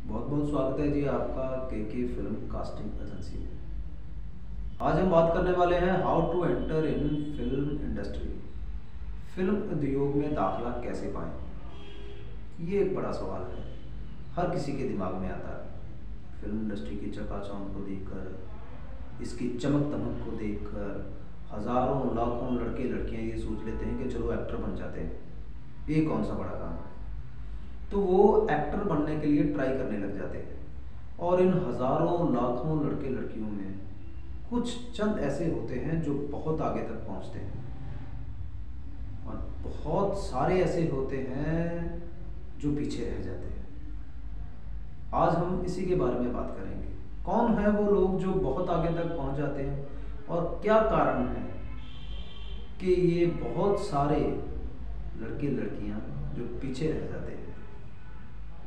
बहुत बहुत स्वागत है जी आपका के फिल्म कास्टिंग एजेंसी में। आज हम बात करने वाले हैं how to enter in film industry. Film उद्योग में दाखिला कैसे पाएं, ये एक बड़ा सवाल है। हर किसी के दिमाग में आता है। फिल्म इंडस्ट्री की चकाचौंध को देखकर, इसकी चमक दमक को देखकर हज़ारों लाखों लड़के लड़कियां ये सोच लेते हैं कि चलो एक्टर बन जाते हैं, ये कौन सा बड़ा काम है। तो वो एक्टर बनने के लिए ट्राई करने लग जाते हैं। और इन हज़ारों लाखों लड़के लड़कियों में कुछ चंद ऐसे होते हैं जो बहुत आगे तक पहुंचते हैं, और बहुत सारे ऐसे होते हैं जो पीछे रह जाते हैं। आज हम इसी के बारे में बात करेंगे। कौन है वो लोग जो बहुत आगे तक पहुंच जाते हैं और क्या कारण है कि ये बहुत सारे लड़के लड़कियां जो पीछे रह जाते हैं।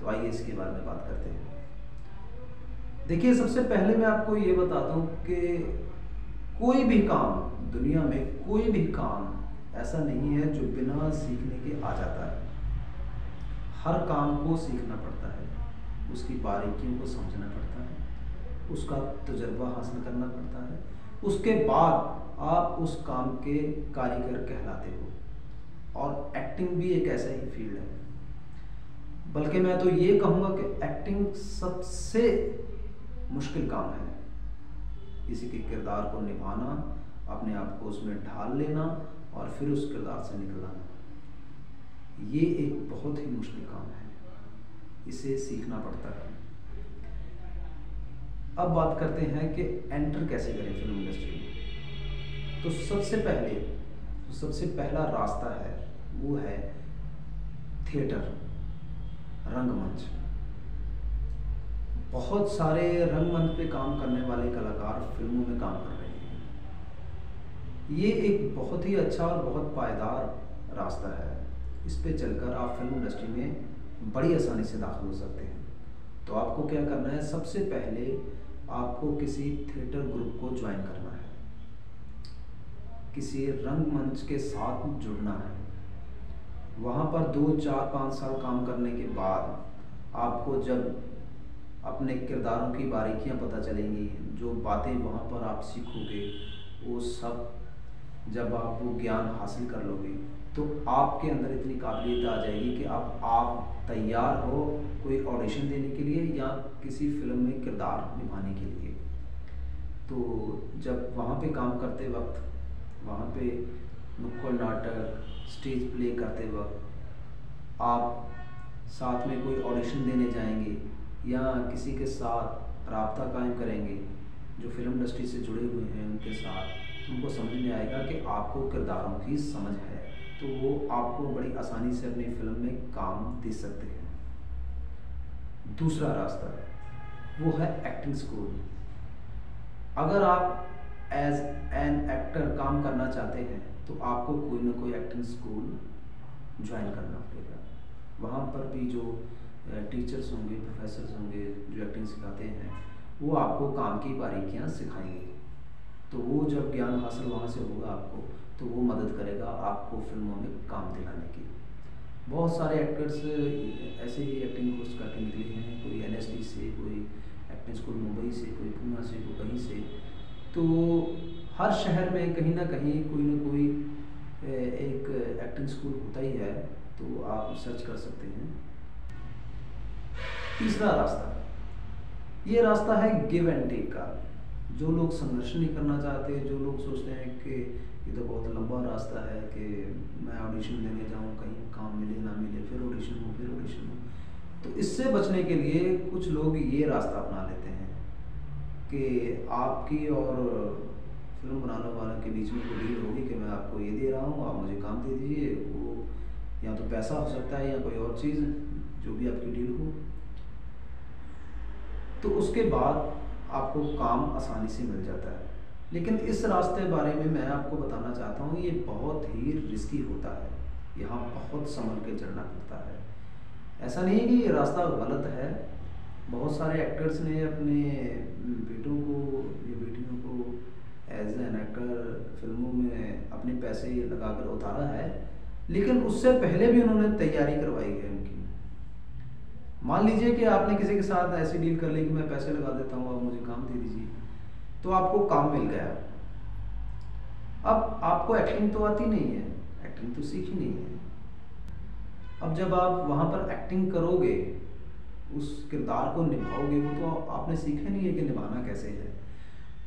तो आइए इसके बारे में बात करते हैं। देखिए, सबसे पहले मैं आपको ये बता दूं कि कोई भी काम दुनिया में, कोई भी काम ऐसा नहीं है जो बिना सीखने के आ जाता है। हर काम को सीखना पड़ता है, उसकी बारीकियों को समझना पड़ता है, उसका तजुर्बा हासिल करना पड़ता है। उसके बाद आप उस काम के कारीगर कहलाते हो। और एक्टिंग भी एक ऐसा ही फील्ड है, बल्कि मैं तो ये कहूँगा कि एक्टिंग सबसे मुश्किल काम है। किसी के किरदार को निभाना, अपने आप को उसमें ढाल लेना और फिर उस किरदार से निकलना, ये एक बहुत ही मुश्किल काम है। इसे सीखना पड़ता है। अब बात करते हैं कि एंटर कैसे करें फिल्म इंडस्ट्री में। तो सबसे पहला रास्ता है वो है थिएटर, रंगमंच। बहुत सारे रंगमंच पे काम करने वाले कलाकार फिल्मों में काम कर रहे हैं। ये एक बहुत ही अच्छा और बहुत पायदार रास्ता है। इस पे चलकर आप फिल्म इंडस्ट्री में बड़ी आसानी से दाखिल हो सकते हैं। तो आपको क्या करना है, सबसे पहले आपको किसी थिएटर ग्रुप को ज्वाइन करना है, किसी रंगमंच के साथ जुड़ना है। वहाँ पर 2, 4, 5 साल काम करने के बाद आपको जब अपने किरदारों की बारीकियां पता चलेंगी, जो बातें वहाँ पर आप सीखोगे, वो सब जब आप वो ज्ञान हासिल कर लोगे तो आपके अंदर इतनी काबिलियत आ जाएगी कि आप तैयार हो कोई ऑडिशन देने के लिए या किसी फिल्म में किरदार निभाने के लिए। तो जब वहाँ पे काम करते वक्त, वहाँ पे नुक्कड़ नाटक, स्टेज प्ले करते वक्त आप साथ में कोई ऑडिशन देने जाएंगे या किसी के साथ राब्ता कायम करेंगे जो फिल्म इंडस्ट्री से जुड़े हुए हैं उनके साथ, तो उनको समझ में आएगा कि आपको किरदारों की समझ है, तो वो आपको बड़ी आसानी से अपनी फिल्म में काम दे सकते हैं। दूसरा रास्ता वो है एक्टिंग स्कूल। अगर आप एज एन एक्टर काम करना चाहते हैं तो आपको कोई ना कोई एक्टिंग स्कूल ज्वाइन करना पड़ेगा। वहाँ पर भी जो टीचर्स होंगे, प्रोफेसर्स होंगे जो एक्टिंग सिखाते हैं, वो आपको काम की बारीकियाँ सिखाएंगे। तो वो जब ज्ञान हासिल वहाँ से होगा आपको, तो वो मदद करेगा आपको फिल्मों में काम दिलाने की। बहुत सारे एक्टर्स ऐसे ही एक्टिंग कोर्स करके निकले हैं, कोई NSD से, कोई एक्टिंग स्कूल मुंबई से, कोई पूना से, कोई कहीं से। तो हर शहर में कहीं ना कोई एक एक्टिंग स्कूल होता ही है, तो आप सर्च कर सकते हैं। तीसरा रास्ता, ये रास्ता है गिव एंड टेक का। जो लोग संघर्ष नहीं करना चाहते, जो लोग सोचते हैं कि ये तो बहुत लंबा रास्ता है कि मैं ऑडिशन देने जाऊँ, कहीं काम मिले ना मिले, फिर ऑडिशन हो, तो इससे बचने के लिए कुछ लोग ये रास्ता अपना लेते हैं कि आपकी और फिल्म बनाने वाले के बीच में कोई डील होगी कि मैं आपको ये दे रहा हूँ, आप मुझे काम दे दीजिए। वो या तो पैसा हो सकता है या कोई और चीज़, जो भी आपकी डील हो। तो उसके बाद आपको काम आसानी से मिल जाता है। लेकिन इस रास्ते बारे में मैं आपको बताना चाहता हूँ, ये बहुत ही रिस्की होता है। यहाँ बहुत संभल के चलना पड़ता है। ऐसा नहीं है कि ये रास्ता गलत है। बहुत सारे एक्टर्स ने अपने बेटों को या बेटियों को एज एन एक्टर फिल्मों में अपने पैसे लगाकर उतारा है, लेकिन उससे पहले भी उन्होंने तैयारी करवाई है उनकी। मान लीजिए कि आपने किसी के साथ ऐसी डील कर ली कि मैं पैसे लगा देता हूँ, आप मुझे काम दे दीजिए, तो आपको काम मिल गया। अब आपको एक्टिंग तो आती नहीं है, एक्टिंग तो सीखी नहीं है। अब जब आप वहाँ पर एक्टिंग करोगे, उस किरदार को निभाओगे, वो तो आपने सीखा नहीं है कि निभाना कैसे है।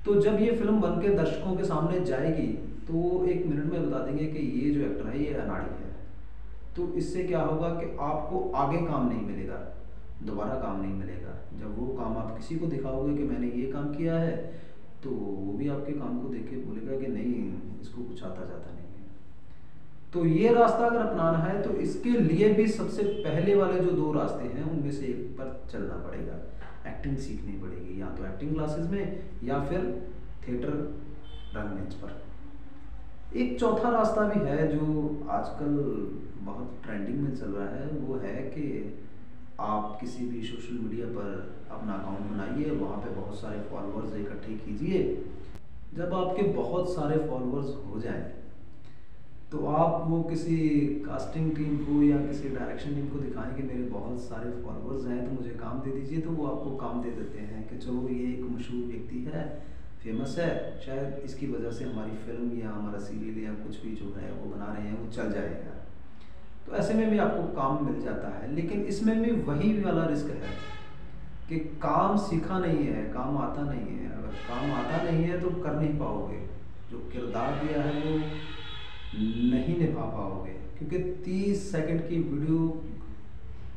तो जब ये फिल्म बन के दर्शकों के सामने जाएगी तो वो 1 मिनट में बता देंगे कि ये जो एक्टर है ये अनाड़ी है। तो इससे क्या होगा कि आपको आगे काम नहीं मिलेगा, दोबारा काम नहीं मिलेगा। जब वो काम आप किसी को दिखाओगे कि मैंने ये काम किया है, तो वो भी आपके काम को देख के बोलेगा कि नहीं, इसको कुछ आता जाता नहीं है। तो ये रास्ता अगर अपनाना है तो इसके लिए भी सबसे पहले वाले जो 2 रास्ते हैं उनमें से एक पर चलना पड़ेगा। एक्टिंग सीखनी पड़ेगी, या तो एक्टिंग क्लासेस में या फिर थिएटर रंगमंच पर। एक चौथा रास्ता भी है जो आजकल बहुत ट्रेंडिंग में चल रहा है, वो है कि आप किसी भी सोशल मीडिया पर अपना अकाउंट बनाइए, वहाँ पे बहुत सारे फॉलोअर्स इकट्ठे कीजिए। जब आपके बहुत सारे फॉलोअर्स हो जाएं तो आप वो किसी कास्टिंग टीम को या किसी डायरेक्शन टीम को दिखाएं कि मेरे बहुत सारे फॉलोअर्स हैं, तो मुझे काम दे दीजिए। तो वो आपको काम दे देते हैं कि चलो ये एक मशहूर व्यक्ति है, फेमस है, शायद इसकी वजह से हमारी फिल्म या हमारा सीरियल या कुछ भी जो है वो बना रहे हैं वो चल जाएगा। तो ऐसे में भी आपको काम मिल जाता है, लेकिन इसमें भी वही वाला रिस्क है कि काम सीखा नहीं है, काम आता नहीं है। अगर काम आता नहीं है तो कर नहीं पाओगे, जो किरदार दिया है वो नहीं निभा पाओगे। क्योंकि 30 सेकंड की वीडियो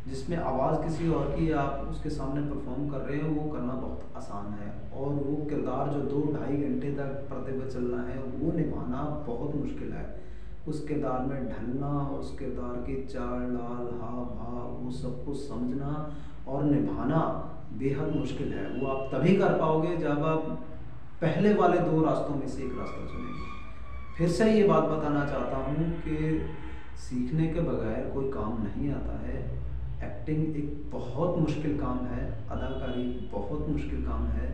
जिसमें आवाज़ किसी और की आप उसके सामने परफॉर्म कर रहे हो, वो करना बहुत आसान है, और वो किरदार जो 2-2.5 घंटे तक पर्दे पर चलना है वो निभाना बहुत मुश्किल है। उस किरदार में ढलना, उस किरदार की चाल डाल, हाव भाव, वो सब कुछ समझना और निभाना बेहद मुश्किल है। वो आप तभी कर पाओगे जब आप पहले वाले 2 रास्तों में से एक रास्ता चुनेंगे। फिर से ये बात बताना चाहता हूँ कि सीखने के बगैर कोई काम नहीं आता है। एक्टिंग एक बहुत मुश्किल काम है, अदाकारी बहुत मुश्किल काम है,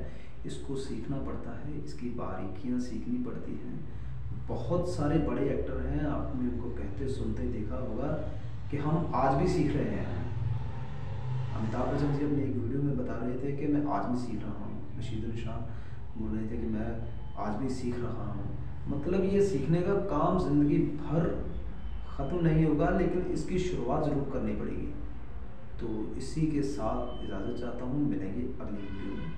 इसको सीखना पड़ता है, इसकी बारीकियाँ सीखनी पड़ती हैं। बहुत सारे बड़े एक्टर हैं, आपने उनको कहते सुनते देखा होगा कि हम आज भी सीख रहे हैं। अमिताभ बच्चन जी अपने एक वीडियो में बता रहे थे कि मैं आज भी सीख रहा हूँ। रशीद निशान बोल रहे थे कि मैं आज भी सीख रहा हूँ। मतलब ये सीखने का काम ज़िंदगी भर ख़त्म नहीं होगा, लेकिन इसकी शुरुआत ज़रूर करनी पड़ेगी। तो इसी के साथ इजाज़त चाहता हूँ, मिलेंगे अगली वीडियो में।